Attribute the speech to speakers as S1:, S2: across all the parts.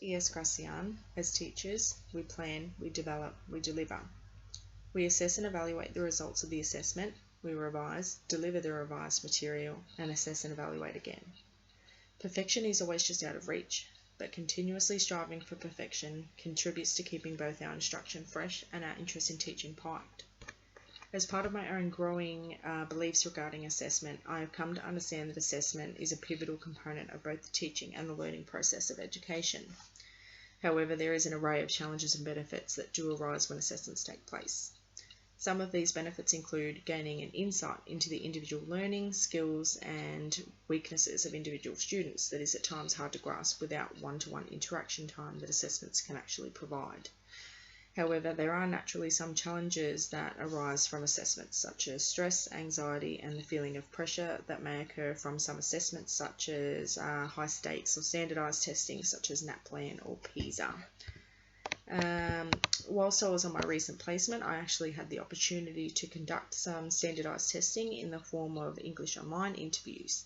S1: ES Gracian, as teachers, we plan, we develop, we deliver. We assess and evaluate the results of the assessment, we revise, deliver the revised material, and assess and evaluate again. Perfection is always just out of reach, but continuously striving for perfection contributes to keeping both our instruction fresh and our interest in teaching piked. As part of my own growing beliefs regarding assessment, I have come to understand that assessment is a pivotal component of both the teaching and the learning process of education. However, there is an array of challenges and benefits that do arise when assessments take place. Some of these benefits include gaining an insight into the individual learning, skills, and weaknesses of individual students that is at times hard to grasp without one-to-one interaction time that assessments can actually provide. However, there are naturally some challenges that arise from assessments, such as stress, anxiety, and the feeling of pressure that may occur from some assessments, such as high stakes or standardised testing, such as NAPLAN or PISA. Whilst I was on my recent placement, I actually had the opportunity to conduct some standardised testing in the form of English online interviews.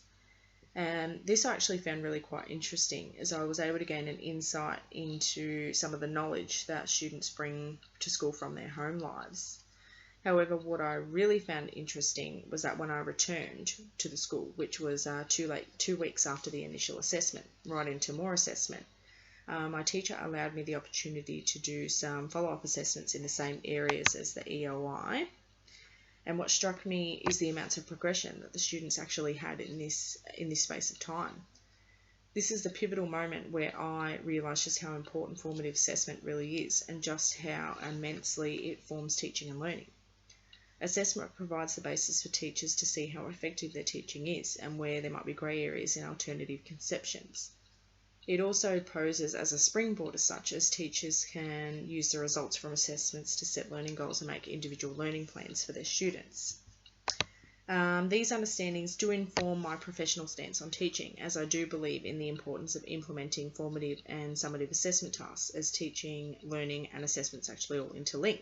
S1: This I actually found really quite interesting, as I was able to gain an insight into some of the knowledge that students bring to school from their home lives. However, what I really found interesting was that when I returned to the school, which was 2 weeks after the initial assessment, right into more assessment, my teacher allowed me the opportunity to do some follow-up assessments in the same areas as the EOI. And what struck me is the amounts of progression that the students actually had in this space of time. This is the pivotal moment where I realised just how important formative assessment really is and just how immensely it forms teaching and learning. Assessment provides the basis for teachers to see how effective their teaching is and where there might be grey areas in alternative conceptions. It also poses as a springboard as such, as teachers can use the results from assessments to set learning goals and make individual learning plans for their students. These understandings do inform my professional stance on teaching, as I do believe in the importance of implementing formative and summative assessment tasks, as teaching, learning and assessments actually all interlink.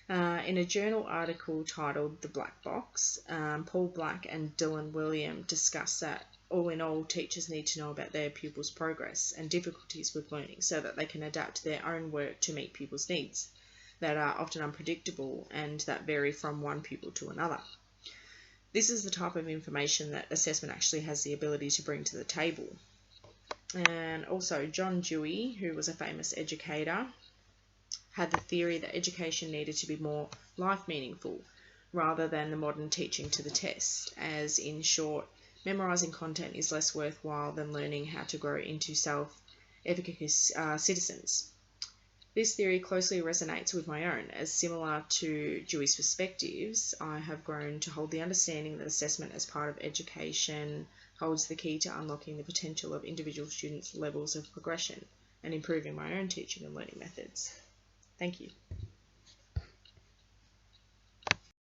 S1: In a journal article titled The Black Box, Paul Black and Dylan William discuss that all in all, teachers need to know about their pupils' progress and difficulties with learning so that they can adapt their own work to meet pupils' needs that are often unpredictable and that vary from one pupil to another. This is the type of information that assessment actually has the ability to bring to the table. And also, John Dewey, who was a famous educator, had the theory that education needed to be more life meaningful rather than the modern teaching to the test, as in short, memorising content is less worthwhile than learning how to grow into self-efficacious citizens. This theory closely resonates with my own, as similar to Dewey's perspectives, I have grown to hold the understanding that assessment as part of education holds the key to unlocking the potential of individual students' levels of progression and improving my own teaching and learning methods. Thank you.